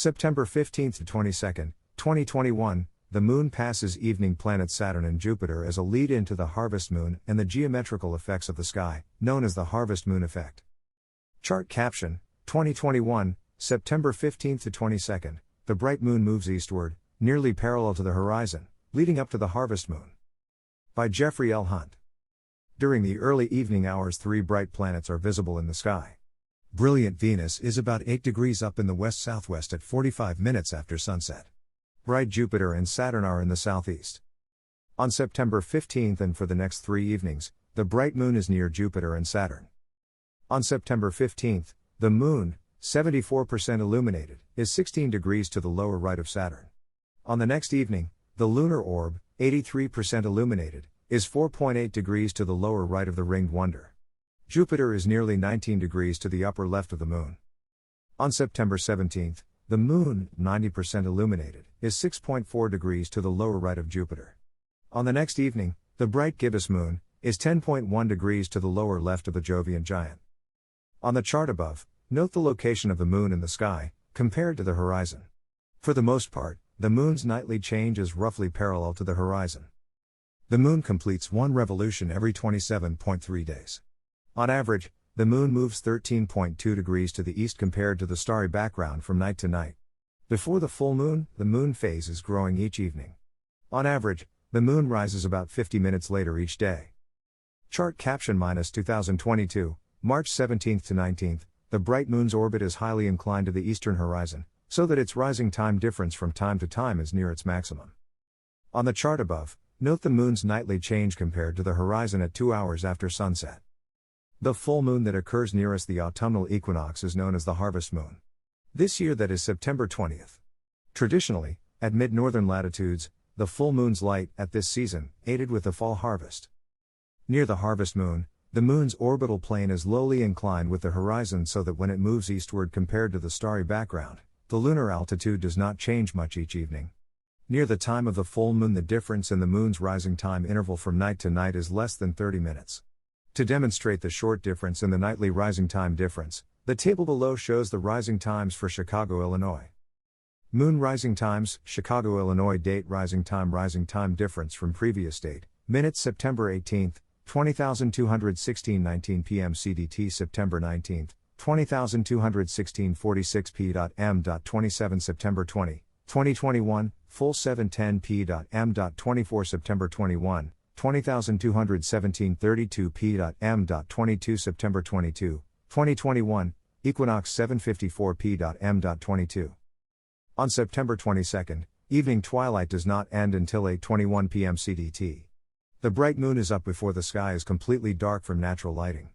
September 15th to 22nd, 2021, the Moon passes evening planet Saturn and Jupiter as a lead-in to the harvest moon and the geometrical effects of the sky, known as the harvest moon effect. Chart caption, 2021, September 15th to 22nd, the bright moon moves eastward, nearly parallel to the horizon, leading up to the harvest moon. By Jeffrey L. Hunt. During the early evening hours, 3 bright planets are visible in the sky. Brilliant Venus is about 8 degrees up in the west-southwest at 45 minutes after sunset. Bright Jupiter and Saturn are in the southeast. On September 15th and for the next 3 evenings, the bright moon is near Jupiter and Saturn. On September 15th, the moon, 74% illuminated, is 16 degrees to the lower right of Saturn. On the next evening, the lunar orb, 83% illuminated, is 4.8 degrees to the lower right of the ringed wonder. Jupiter is nearly 19 degrees to the upper left of the moon. On September 17th, the moon, 90% illuminated, is 6.4 degrees to the lower right of Jupiter. On the next evening, the bright gibbous moon, is 10.1 degrees to the lower left of the Jovian giant. On the chart above, note the location of the moon in the sky, compared to the horizon. For the most part, the moon's nightly change is roughly parallel to the horizon. The moon completes one revolution every 27.3 days. On average, the moon moves 13.2 degrees to the east compared to the starry background from night to night. Before the full moon, the moon phase is growing each evening. On average, the moon rises about 50 minutes later each day. Chart caption -2022, March 17th to 19th, the bright moon's orbit is highly inclined to the eastern horizon, so that its rising time difference from time to time is near its maximum. On the chart above, note the moon's nightly change compared to the horizon at 2 hours after sunset. The full moon that occurs nearest the autumnal equinox is known as the harvest moon. This year that is September 20th. Traditionally, at mid-northern latitudes, the full moon's light, at this season, aided with the fall harvest. Near the harvest moon, the moon's orbital plane is lowly inclined with the horizon so that when it moves eastward compared to the starry background, the lunar altitude does not change much each evening. Near the time of the full moon, the difference in the moon's rising time interval from night to night is less than 30 minutes. To demonstrate the short difference in the nightly rising time difference, the table below shows the rising times for Chicago, Illinois. Moon rising times, Chicago, Illinois. Date rising time difference from previous date, minutes September 18th, 20,216 19 p.m. CDT September 19th, 20,216 46 p.m. 27 September 20, 2021, full 7:10 p.m. 24 September 21, 20,217 32 p.m. 22 September 22, 2021, equinox 7:54 p.m. 22. On September 22nd, evening twilight does not end until 8:21 p.m. CDT. The bright moon is up before the sky is completely dark from natural lighting.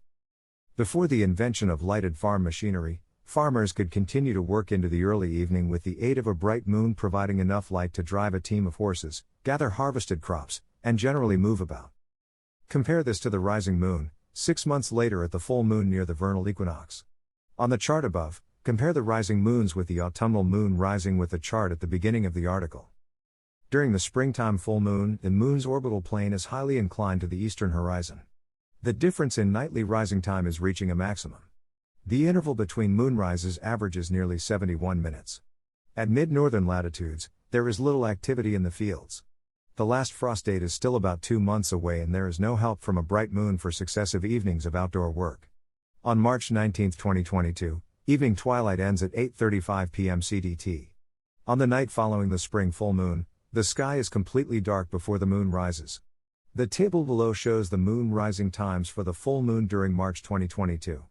Before the invention of lighted farm machinery, farmers could continue to work into the early evening with the aid of a bright moon providing enough light to drive a team of horses, gather harvested crops, and generally move about. Compare this to the rising moon, 6 months later at the full moon near the vernal equinox. On the chart above, compare the rising moons with the autumnal moon rising with the chart at the beginning of the article. During the springtime full moon, the moon's orbital plane is highly inclined to the eastern horizon. The difference in nightly rising time is reaching a maximum. The interval between moonrises averages nearly 71 minutes. At mid-northern latitudes, there is little activity in the fields. The last frost date is still about 2 months away and there is no help from a bright moon for successive evenings of outdoor work. On March 19, 2022, evening twilight ends at 8:35 p.m. CDT. On the night following the spring full moon, the sky is completely dark before the moon rises. The table below shows the moon rising times for the full moon during March 2022.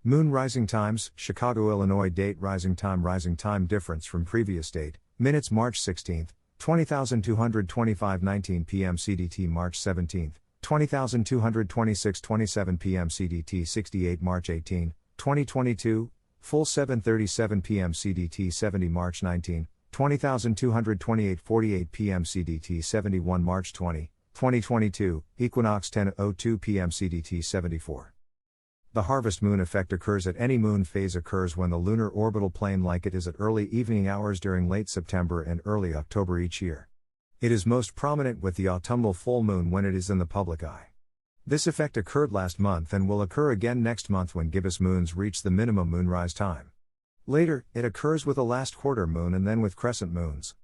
Moon rising times, Chicago, Illinois. Date rising time difference from previous date, minutes March 16th, 20,225 19 p.m. CDT March 17th, 20,226 27 p.m. CDT 68 March 18, 2022, full 7:37 p.m. CDT 70 March 19, 20,228 48 p.m. CDT 71 March 20, 2022, equinox 10:02 p.m. CDT 74. The harvest moon effect occurs at any moon phase occurs when the lunar orbital plane like it is at early evening hours during late September and early October each year. It is most prominent with the autumnal full moon when it is in the public eye. This effect occurred last month and will occur again next month when gibbous moons reach the minimum moonrise time. Later, it occurs with a last quarter moon and then with crescent moons.